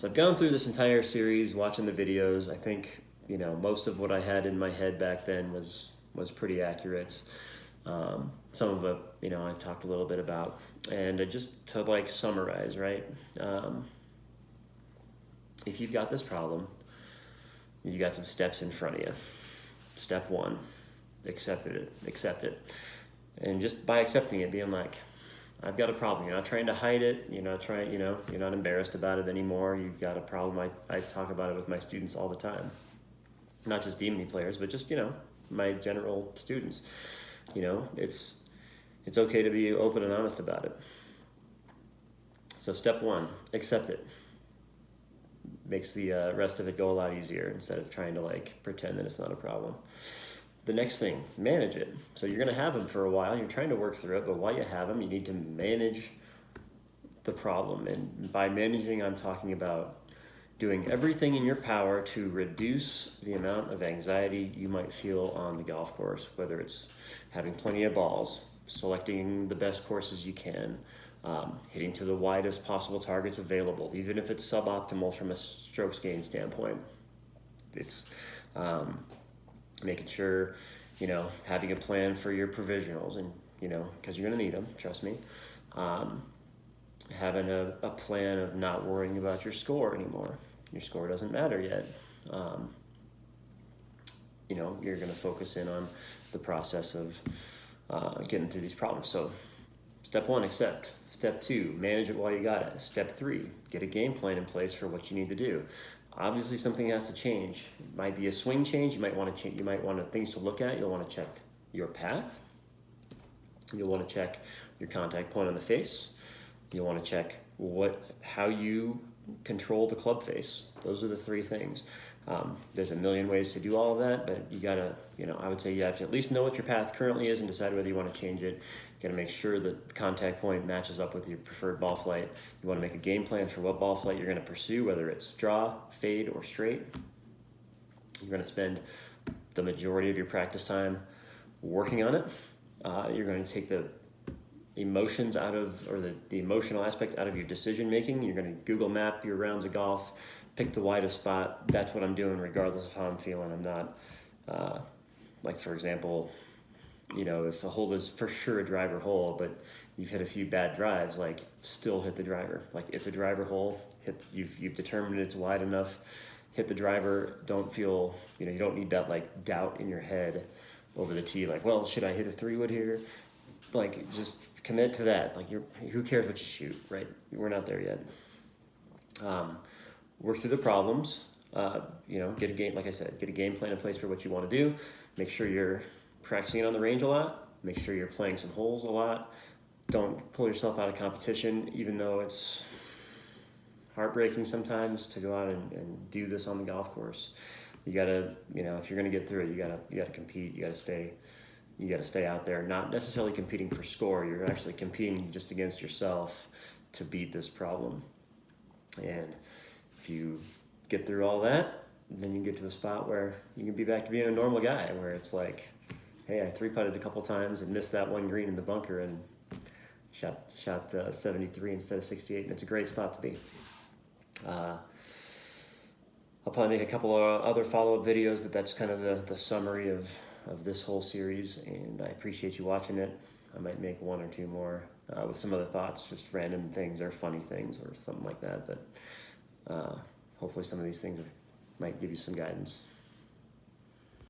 So I've gone through this entire series, watching the videos. I think, you know, most of what I had in my head back then was pretty accurate. Some of it, you know, I've talked a little bit about. And just to like summarize, right? If you've got this problem, you got some steps in front of you. Step one, accept it. And just by accepting it, being like, I've got a problem. You're not trying to hide it. You're not trying, you know, you're not embarrassed about it anymore. You've got a problem. I talk about it with my students all the time. Not just D&D players, but just, you know, my general students. You know, it's okay to be open and honest about it. So step one, accept it. Makes the rest of it go a lot easier instead of trying to like pretend that it's not a problem. The next thing, manage it. So you're going to have them for a while. You're trying to work through it, but while you have them, you need to manage the problem. And by managing, I'm talking about doing everything in your power to reduce the amount of anxiety you might feel on the golf course, whether it's having plenty of balls, selecting the best courses you can, hitting to the widest possible targets available, even if it's suboptimal from a strokes gain standpoint. It's making sure, you know, having a plan for your provisionals, and, you know, because you're going to need them, trust me. Having a plan of not worrying about your score anymore. Your score doesn't matter yet. You know, you're going to focus in on the process of getting through these problems. So step one, accept. Step two, manage it while you got it. Step three, get a game plan in place for what you need to do. Obviously, something has to change. It might be a swing change. You might want to change. You might want things to look at. You'll want to check your path. You'll want to check your contact point on the face. You'll want to check how you control the club face. Those are the three things. There's a million ways to do all of that, but you gotta, you know, I would say you have to at least know what your path currently is and decide whether you want to change it. You gotta make sure that the contact point matches up with your preferred ball flight. You want to make a game plan for what ball flight you're going to pursue, whether it's draw, fade, or straight. You're going to spend the majority of your practice time working on it. You're going to take the emotions out of, or the emotional aspect out of your decision making. You're going to Google map your rounds of golf, pick the widest spot. That's what I'm doing regardless of how I'm feeling. I'm not, like for example, you know, if a hole is for sure a driver hole, but you've hit a few bad drives, like still hit the driver. Like it's a driver hole, you've determined it's wide enough, hit the driver. Don't feel, you know, you don't need that like doubt in your head over the tee, like, well, should I hit a 3-wood here? Like, just commit to that. Like, who cares what you shoot, right? We're not there yet. Work through the problems. You know, get a game, like I said, get a game plan in place for what you want to do. Make sure you're practicing it on the range a lot. Make sure you're playing some holes a lot. Don't pull yourself out of competition, even though it's heartbreaking sometimes to go out and do this on the golf course. You gotta, you know, if you're gonna get through it, you gotta compete. You gotta stay out there, not necessarily competing for score. You're actually competing just against yourself to beat this problem. And if you get through all that, then you get to a spot where you can be back to being a normal guy, where it's like, hey, I 3-putted a couple times and missed that one green in the bunker and shot 73 instead of 68, and it's a great spot to be. I'll probably make a couple of other follow-up videos, but that's kind of the summary of this whole series, and I appreciate you watching it. I might make one or two more with some other thoughts, just random things or funny things or something like that, but hopefully some of these things might give you some guidance.